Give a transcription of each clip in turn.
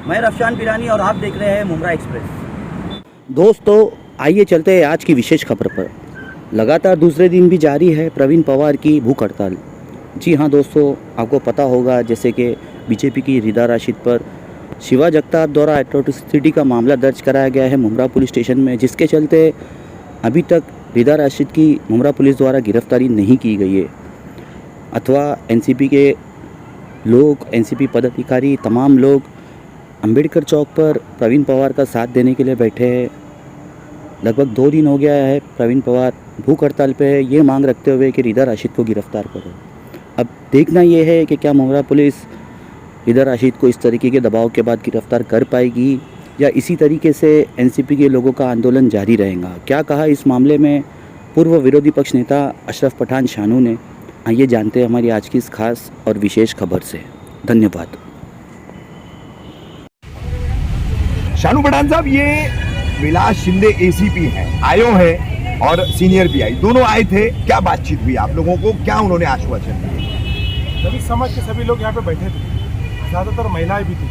मैं रफशान पिरानी और आप देख रहे हैं मुमरा एक्सप्रेस। दोस्तों आइए चलते हैं आज की विशेष खबर पर। लगातार दूसरे दिन भी जारी है प्रवीण पवार की भूख हड़ताल। जी हाँ दोस्तों, आपको पता होगा जैसे कि बीजेपी की रिदा राशिद पर शिवा जगताप द्वारा एट्रोसिटी का मामला दर्ज कराया गया है मुमरा पुलिस स्टेशन में, जिसके चलते अभी तक रिदा राशिद की मुमरा पुलिस द्वारा गिरफ्तारी नहीं की गई है। अथवा एनसीपी के लोग, एनसीपी पदाधिकारी, तमाम लोग अंबेडकर चौक पर प्रवीण पवार का साथ देने के लिए बैठे हैं। लगभग 2 दिन हो गया है प्रवीण पवार भूख हड़ताल पे है, ये मांग रखते हुए कि रिदा राशिद को गिरफ्तार करो। अब देखना ये है कि क्या मुमरा पुलिस रिदा राशिद को इस तरीके के दबाव के बाद गिरफ्तार कर पाएगी या इसी तरीके से एनसीपी के लोगों का आंदोलन जारी रहेगा। क्या कहा इस मामले में पूर्व विरोधी पक्ष नेता अशरफ पठान शानू ने, आइए जानते हैं हमारी आज की इस खास और विशेष खबर से। धन्यवाद। शानू पठान साहब, ये विलास शिंदे एसीपी हैं, आयो हैं और सीनियर पीआई दोनों आए थे। क्या बातचीत हुई आप लोगों को, क्या उन्होंने आश्वासन दिए? दलित समाज के सभी लोग यहाँ पे बैठे थे, ज़्यादातर महिलाएं भी थी।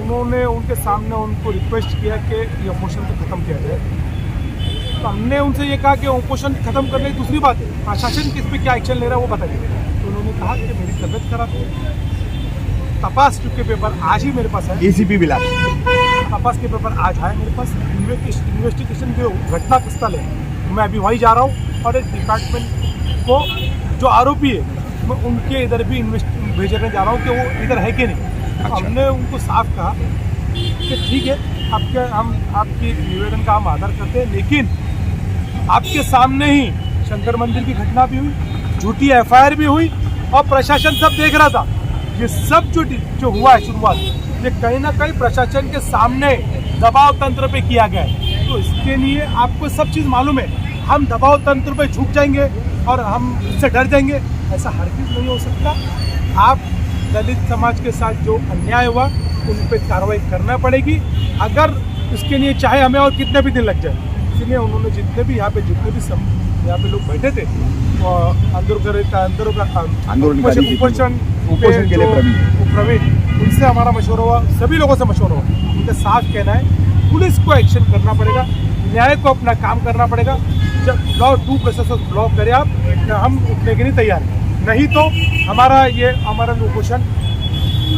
उन्होंने उनके सामने उनको रिक्वेस्ट किया कि ये ऑपोजिशन को ख़त्म किया जाए। तो हमने उनसे ये कहा कि ऑपोजिशन ख़त्म करने की दूसरी बात है, प्रशासन किस पे क्या एक्शन ले रहा है वो बताइए। तो उन्होंने कहा कि मेरी तबीयत खराब है, तपास के पेपर आज ही मेरे पास है। एसीपी विलास तपास के पेपर आज आए मेरे पास। इन्वेस्टिगेशन जो घटना स्थल है मैं अभी वहीं जा रहा हूँ और एक डिपार्टमेंट को जो आरोपी है मैं उनके इधर भी भेजने जा रहा हूँ कि वो इधर है कि नहीं। अच्छा। हमने उनको साफ कहा कि ठीक है, हम आपकी निवेदन का हम आदर करते हैं, लेकिन आपके सामने ही शंकर मंदिर की घटना भी हुई, झूठी एफआईआर भी हुई और प्रशासन सब देख रहा था। ये सब जो हुआ है शुरुआत, ये कहीं ना कहीं प्रशासन के सामने दबाव तंत्र पे किया गया है। तो इसके लिए आपको सब चीज़ मालूम है, हम दबाव तंत्र पे झुक जाएंगे और हम इससे डर जाएंगे, ऐसा हर चीज़ नहीं हो सकता। आप दलित समाज के साथ जो अन्याय हुआ उन पर कार्रवाई करना पड़ेगी, अगर इसके लिए चाहे हमें और कितने भी दिन लग जाए। इसलिए उन्होंने जितने भी यहाँ पे लोग बैठे थे उपोषण के लिए प्रवीण, उनसे हमारा मशवरा हुआ, सभी लोगों से मशवरा हुआ। उनका साफ कहना है पुलिस को एक्शन करना पड़ेगा, न्याय को अपना काम करना पड़ेगा। जब लॉ टू प्रोसेस ब्लॉक करें आप, हम उठने के लिए तैयार हैं, नहीं तो हमारा उपोषण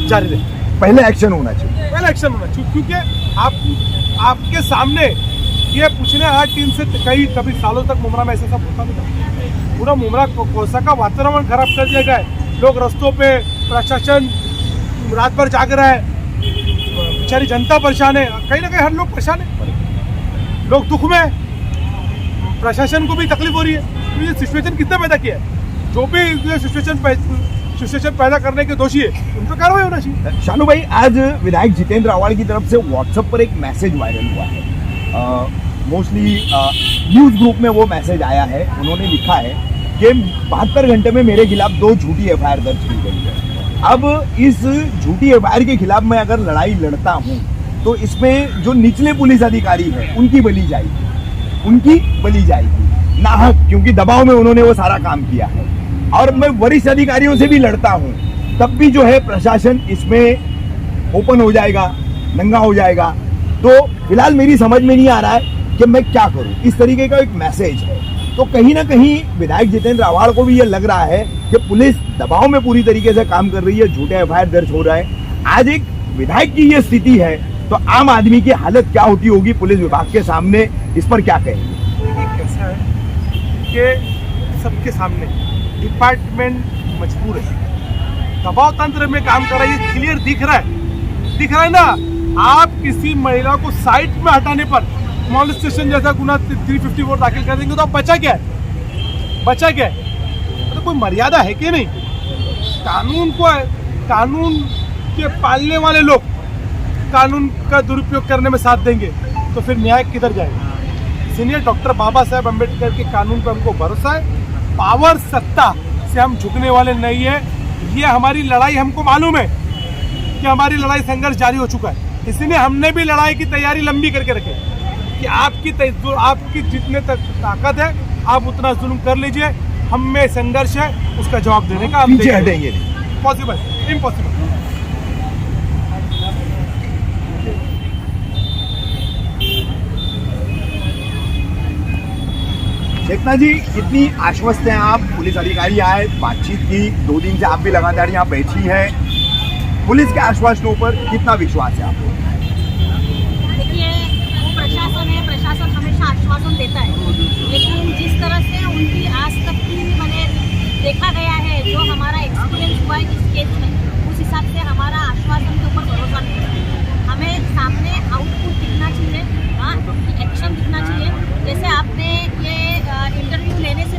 जारी रहे। पहले एक्शन होना चाहिए, क्योंकि आपके सामने ये पूछने हर टीम से कभी सालों तक मुमरा में ऐसा सब होता नहीं था। पूरा मुमरा कोसा का वातावरण खराब कर दिया गया है। लोग रास्तों पे, प्रशासन रात भर जाग रहा है, बेचारी जनता परेशान है, कहीं ना कहीं हर लोग परेशान है, लोग दुख में, प्रशासन को भी तकलीफ हो रही है। तो ये सिचुएशन किसने पैदा किया है? जो भी ये सिचुएशन पैदा करने के दोषी है उन पर कार्रवाई होना चाहिए। शानू भाई, आज विधायक जितेंद्र आवाड़ की तरफ से व्हाट्सएप पर एक मैसेज वायरल हुआ है। मोस्टली न्यूज ग्रुप में वो मैसेज आया है। उन्होंने लिखा है कि 72 घंटे में मेरे खिलाफ 2 झूठी एफआईआर दर्ज की गई है। अब इस झूठी एफआईआर के खिलाफ मैं अगर लड़ाई लड़ता हूँ तो इसमें जो निचले पुलिस अधिकारी है उनकी बलि जाएगी नाहक, क्योंकि दबाव में उन्होंने वो सारा काम किया है। और मैं वरिष्ठ अधिकारियों से भी लड़ता हूँ तब भी जो है प्रशासन इसमें ओपन हो जाएगा, नंगा हो जाएगा। तो फिलहाल मेरी समझ में नहीं आ रहा है कि मैं क्या करूं। इस तरीके का एक मैसेज है। तो कहीं ना कहीं विधायक जितेंद्र आवाड़ को भी ये लग रहा है कि पुलिस दबाव में पूरी तरीके से काम कर रही है, झूठे एफआईआर दर्ज हो रहा है। आज एक विधायक की ये स्थिति है तो आम आदमी की हालत क्या होती होगी पुलिस विभाग के सामने, इस पर क्या कहेंगे? कैसा है कि सबके सामने डिपार्टमेंट मजबूर है, दबाव तंत्र में काम कर रही है, क्लियर दिख रहा है ना। आप किसी महिला को साइट में हटाने पर मॉलेस्टेशन जैसा गुना 354 दाखिल कर देंगे तो अब बचा क्या है? तो कोई मर्यादा है कि नहीं? कानून के पालने वाले लोग कानून का दुरुपयोग करने में साथ देंगे तो फिर न्याय किधर जाएगा? इसलिए डॉक्टर बाबा साहेब अम्बेडकर के कानून पर हमको भरोसा है। पावर, सत्ता से हम झुकने वाले नहीं है। ये हमारी लड़ाई, हमको मालूम है कि हमारी लड़ाई संघर्ष जारी हो चुका है। इसलिए हमने भी लड़ाई की तैयारी लंबी करके रखे कि आपकी जितने तक ताकत है आप उतना जुल्म कर लीजिए, हम में संघर्ष है, उसका जवाब देने का हम पीछे हटेंगे। Possible, impossible. चेतना जी, कितनी आश्वस्त हैं आप? पुलिस अधिकारी आए, बातचीत की, 2 दिन से आप भी लगातार यहाँ बैठी हैं, पुलिस के आश्वासनों पर कितना विश्वास है आपको? देखिए, वो प्रशासन है, प्रशासन हमेशा आश्वासन देता है, लेकिन जिस तरह से उनकी आज तक की मैंने देखा गया है, जो हमारा एक्सपीरियंस हुआ है इस केस में, उस हिसाब से हमारा आश्वासन के ऊपर भरोसा नहीं है। हमें सामने आउटपुट दिखना चाहिए, हाँ, एक्शन दिखना चाहिए। जैसे आपने ये इंटरव्यू लेने से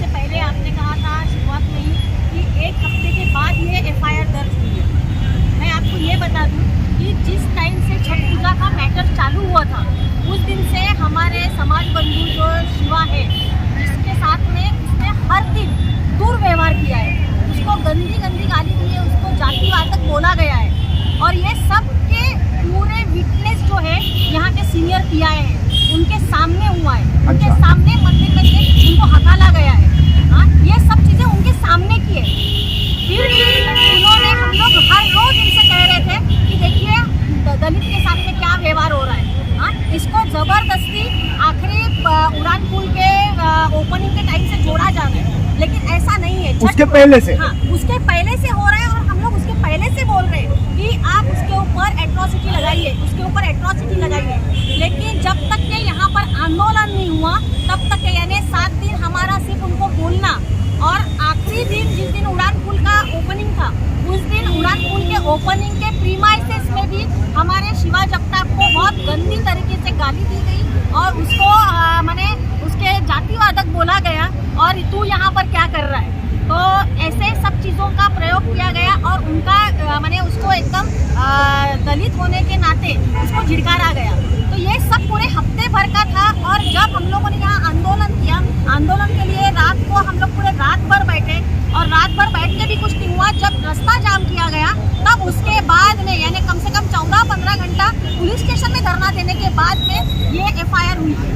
पहले आपने कहा था शुरुआत में ही कि 1 हफ्ते के बाद ये FIR दर्ज हुई है। मैं आपको ये बता दूं कि जिस टाइम से छठ पूजा का मैटर चालू हुआ था, उस दिन से हमारे समाज बंधु जो शिवा है, इसके साथ में उसने हर दिन दुर्व्यवहार किया है, उसको गंदी गाली दी है, उसको जातिवादक बोला गया है। और ये सब के पूरे विटनेस जो है यहाँ के सीनियर PI हैं, उनके सामने हुआ है, उनके सामने मंदिर में से उनको हकाला गया है। हाँ, ये सब चीज़ें उनके सामने की है। फिर भी उन्होंने, हम लोग हर रोज इनसे कह रहे थे कि देखिए दलित के साथ में क्या व्यवहार हो रहा है। हाँ, इसको जबरदस्ती आखिरी उड़ान पुल के ओपनिंग के टाइम से जोड़ा जा रहा है, लेकिन ऐसा नहीं है। उसके पहले से? हाँ, उसके पहले से हो रहा है, और हम लोग उसके पहले से बोल रहे हैं कि आप उसके ऊपर एट्रोसिटी लगाइए, उसके ऊपर एट्रोसिटी लगाइए। लेकिन जब तक के यहाँ पर आंदोलन नहीं हुआ, तब तक यानी 7 दिन हमारा सिर्फ उनको बोलना, और आखिरी दिन जिस दिन उड़ान पुल का ओपनिंग था, उस दिन उड़ान पुल के ओपनिंग के प्रीमाइसेस में भी हमारे शिवा जगताप को बहुत गंदी तरीके से गाली दी गई, और उसको माने उसके जातिवादक बोला गया, और तू यहाँ पर क्या कर रहा है। तो ऐसे सब चीज़ों का प्रयोग किया गया, और उनका माने उसको एकदम दलित होने के नाते उसको झिड़कारा गया। तो ये सब पूरे हफ्ते भर का था। और जब हम लोगों ने यहाँ आंदोलन किया, आंदोलन के लिए रात को हम लोग पूरे रात भर बैठे, और रात भर बैठ के भी कुछ नहीं हुआ। जब रास्ता जाम किया गया, तब उसके बाद में यानी कम से कम 14-15 घंटा पुलिस स्टेशन में धरना देने के बाद में ये FIR हुई है।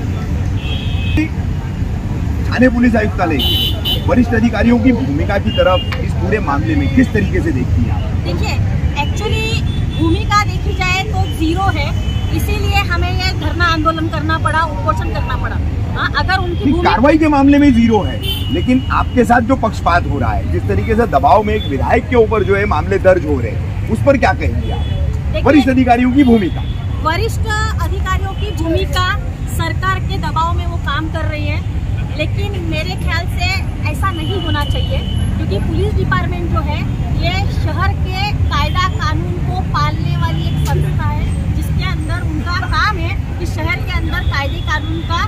थाने पुलिस आयुक्तालय के वरिष्ठ अधिकारियों की भूमिका की तरफ इस पूरे मामले में किस तरीके से देखती हैं आप? देखिए, एक्चुअली भूमिका देखी जाए तो 0 है, इसीलिए हमें ये धरना आंदोलन करना पड़ा, उपोषण करना पड़ा। हाँ, अगर उनकी कार्रवाई के मामले में 0 है, लेकिन आपके साथ जो पक्षपात हो रहा है, जिस तरीके से दबाव में एक विधायक के ऊपर जो है मामले दर्ज हो रहे हैं, उस पर क्या कहेंगे आप? वरिष्ठ अधिकारियों की भूमिका, वरिष्ठ अधिकारियों की भूमिका, सरकार के दबाव में वो काम कर रही है, लेकिन मेरे ख्याल से ऐसा नहीं होना चाहिए, क्योंकि पुलिस डिपार्टमेंट जो है ये शहर के कायदा कानून को पालने वाली एक संस्था है, जिसके अंदर उनका काम है कि शहर के अंदर कायदे कानून का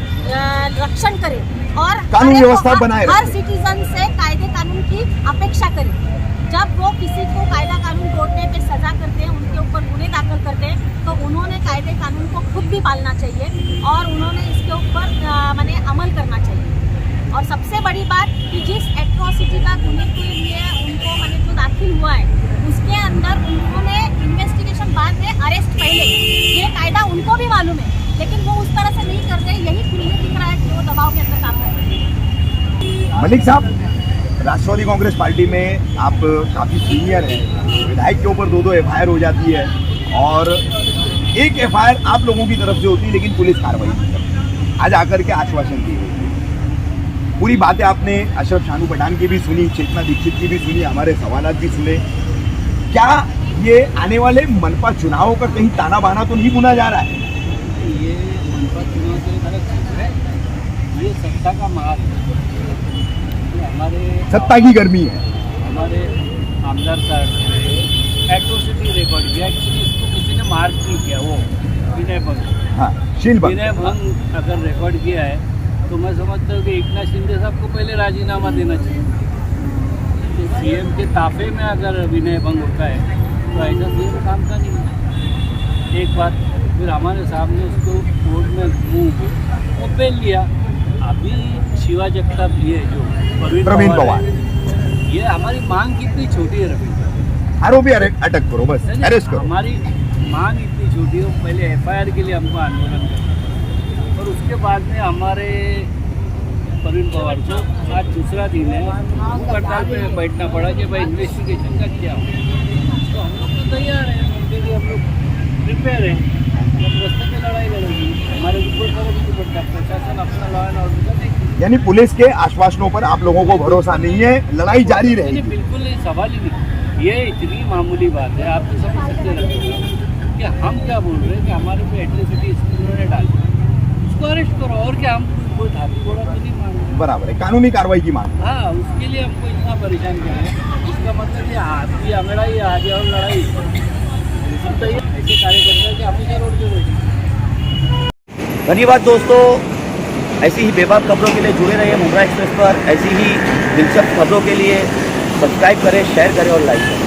रक्षण करे, और कानून व्यवस्था बनाए हर सिटीजन से कायदे कानून की अपेक्षा करे। जब वो किसी को कायदा कानून तोड़ने पे सजा करते हैं, उनके ऊपर गुने दाखिल करते हैं, तो उन्होंने कायदे कानून को खुद भी पालना चाहिए, और उन्होंने इसके ऊपर माने अमल करना चाहिए। और सबसे बड़ी बात कि जिस एट्रोसिटी का गुने के लिए उनको माने जो दाखिल हुआ है, उसके अंदर उन्होंने इन्वेस्टिगेशन बाद में अरेस्ट पहले, ये कायदा उनको भी मालूम है, लेकिन वो उस तरह से नहीं कर रहे। यही खुले दिख रहा है कि वो दबाव के अंदर काम कर रहे हैं। मलिक साहब, राष्ट्रवादी कांग्रेस पार्टी में आप काफी सीनियर हैं, विधायक के ऊपर 2-2 FIR हो जाती है, और एक FIR आप लोगों की तरफ से होती है, लेकिन पुलिस कार्रवाई नहीं करती। आज आकर के आश्वासन दी गई, पूरी बातें आपने अशरफ शानू पठान की भी सुनी, चेतना दीक्षित की भी सुनी, हमारे सवालात भी सुने। क्या ये आने वाले मनपा चुनावों का कहीं ताना बाना तो नहीं बुना जा रहा है? ये मनपा चुनाव से गलत चीज है, ये सत्ता का मार है, हमारे सत्ता की गर्मी है। हमारे आमदार साहब ने एट्रोसिटी रिकॉर्ड किया, एक्चुअली इसको किसी ने मार्क नहीं किया, वो विनय भंग, हाँ, शीलभंग। विनय भंग अगर रिकॉर्ड किया है, तो मैं समझता हूँ कि एकनाथ शिंदे साहब को पहले राजीनामा देना चाहिए। तो CM के ताफे में अगर विनय भंग होता है, तो ऐसा CM काम का नहीं है। एक बात, फिर हमारे सामने उसको कोर्ट में घूम वो बेल लिया। अभी शिवा जगताप लिए जो प्रवीण पवार, ये हमारी मांग कितनी छोटी है रवि, आरोपी अटक करो, बस अरेस्ट करो। हमारी मांग इतनी छोटी है, पहले FIR के लिए हमको आंदोलन करना, और उसके बाद में हमारे प्रवीण पवार को आज दूसरा दिन है, भूख हड़ताल पे बैठना पड़ा कि भाई इन्वेस्टिगेशन का क्या हो। तो हम लोग तो तैयार हैं, उनके लिए हम लोग प्रिपेयर हैं, हम रास्ते पे लड़ाई लड़ेंगे, हमारे ऊपर फर्क नहीं पड़ता, प्रशासन यानी पुलिस के आश्वासनों पर आप लोगों को भरोसा नहीं है, लड़ाई जारी नहीं, रहेगी। बिल्कुल नहीं, सवाल ही नहीं। ये इतनी मामूली बात है, आप तो समझ सकते हैं कि हम क्या बोल रहे हैं कि हमारे पे एट्रोसिटी उन्होंने डाली, उसको अरेस्ट करो। और क्या, हम कोई धाती घोड़ा तो नहीं मांग रहे। बराबर है, कानूनी कार्रवाई की मांग। हाँ, उसके लिए हमको इतना परेशान करें, उसका मतलब ये हाथी अंगड़ाई आगे और लड़ाई सुनता ही ऐसे कार्यकर्ता कि हमेशा रोड पे बैठे। धन्यवाद दोस्तों, ऐसी ही बेबाक खबरों के लिए जुड़े रहिए मुमरा एक्सप्रेस पर। ऐसी ही दिलचस्प खबरों के लिए सब्सक्राइब करें, शेयर करें और लाइक करें।